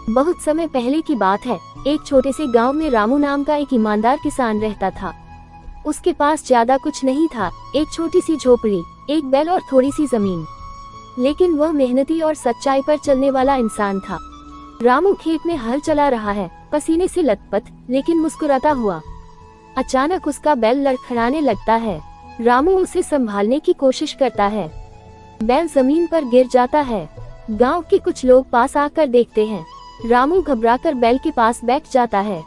बहुत समय पहले की बात है। एक छोटे से गांव में रामू नाम का एक ईमानदार किसान रहता था। उसके पास ज्यादा कुछ नहीं था, एक छोटी सी झोपड़ी, एक बैल और थोड़ी सी जमीन। लेकिन वह मेहनती और सच्चाई पर चलने वाला इंसान था। रामू खेत में हल चला रहा है, पसीने से लथपथ, लेकिन मुस्कुराता हुआ। अचानक उसका बैल लड़खड़ाने लगता है। रामू उसे संभालने की कोशिश करता है। बैल जमीन पर गिर जाता है। गांव के कुछ लोग पास आकर देखते हैं। रामू घबराकर बैल के पास बैठ जाता है।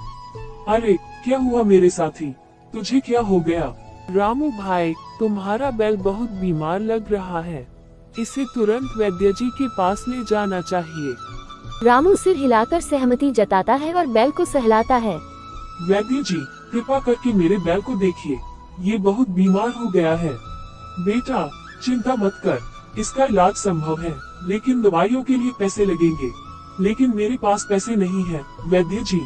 अरे क्या हुआ मेरे साथी, तुझे क्या हो गया? रामू भाई, तुम्हारा बैल बहुत बीमार लग रहा है, इसे तुरंत वैद्य जी के पास ले जाना चाहिए। रामू सिर हिलाकर सहमति जताता है और बैल को सहलाता है। वैद्य जी, कृपा करके मेरे बैल को देखिए, ये बहुत बीमार हो गया है। बेटा चिंता मत कर, इसका इलाज संभव है, लेकिन दवाइयों के लिए पैसे लगेंगे। लेकिन मेरे पास पैसे नहीं है वैद्य जी,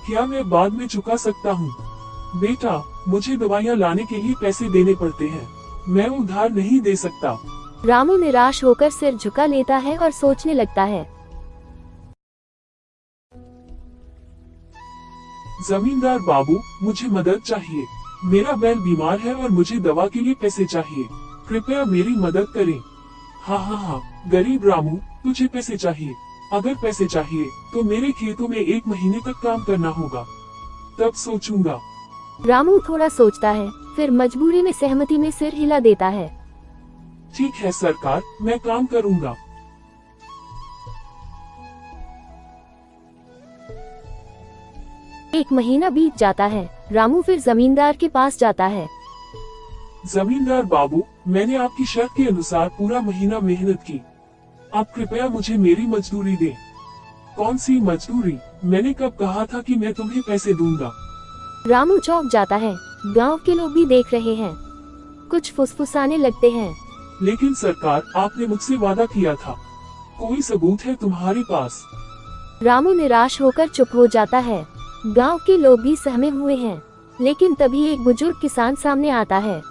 क्या मैं बाद में चुका सकता हूँ? बेटा मुझे दवाइयाँ लाने के लिए पैसे देने पड़ते हैं, मैं उधार नहीं दे सकता। रामू निराश होकर सिर झुका लेता है और सोचने लगता है। जमींदार बाबू, मुझे मदद चाहिए, मेरा बैल बीमार है और मुझे दवा के लिए पैसे चाहिए, कृपया मेरी मदद करें। हाँ, गरीब रामू, तुझे पैसे चाहिए? अगर पैसे चाहिए तो मेरे खेतों में 1 महीने तक काम करना होगा, तब सोचूंगा। रामू थोड़ा सोचता है, फिर मजबूरी में सहमति में सिर हिला देता है। ठीक है सरकार, मैं काम करूंगा। एक महीना बीत जाता है। रामू फिर जमींदार के पास जाता है। जमींदार बाबू, मैंने आपकी शर्त के अनुसार पूरा महीना मेहनत की, आप कृपया मुझे मेरी मजदूरी दें। कौन सी मजदूरी? मैंने कब कहा था कि मैं तुम्हें पैसे दूंगा? रामू चौंक जाता है। गांव के लोग भी देख रहे हैं, कुछ फुसफुसाने लगते हैं। लेकिन सरकार, आपने मुझसे वादा किया था, कोई सबूत है तुम्हारे पास? रामू निराश होकर चुप हो जाता है। गांव के लोग भी सहमे हुए हैं, लेकिन तभी एक बुजुर्ग किसान सामने आता है।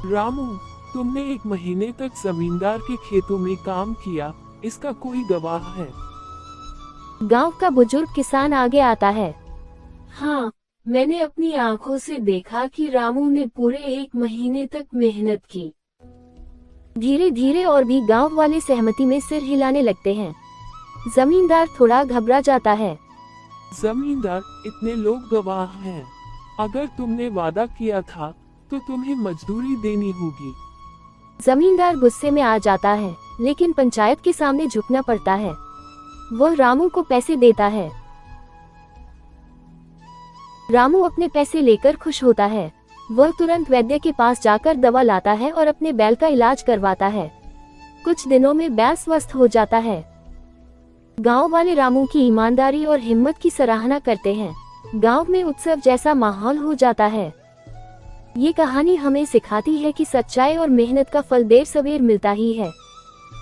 रामू, तुमने 1 महीने तक जमींदार के खेतों में काम किया, इसका कोई गवाह है? गांव का बुजुर्ग किसान आगे आता है। हाँ, मैंने अपनी आंखों से देखा कि रामू ने पूरे 1 महीने तक मेहनत की। धीरे धीरे और भी गांव वाले सहमति में सिर हिलाने लगते हैं। जमींदार थोड़ा घबरा जाता है। जमींदार, इतने लोग गवाह हैं, अगर तुमने वादा किया था तो तुम्हें मजदूरी देनी होगी। जमींदार गुस्से में आ जाता है, लेकिन पंचायत के सामने झुकना पड़ता है। वह रामू को पैसे देता है। रामू अपने पैसे लेकर खुश होता है। वह तुरंत वैद्य के पास जाकर दवा लाता है और अपने बैल का इलाज करवाता है। कुछ दिनों में बैल स्वस्थ हो जाता है। गांव वाले रामू की ईमानदारी और हिम्मत की सराहना करते हैं। गांव में उत्सव जैसा माहौल हो जाता है। ये कहानी हमें सिखाती है कि सच्चाई और मेहनत का फल देर सवेर मिलता ही है।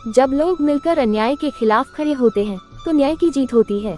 जब लोग मिलकर अन्याय के खिलाफ खड़े होते हैं तो न्याय की जीत होती है।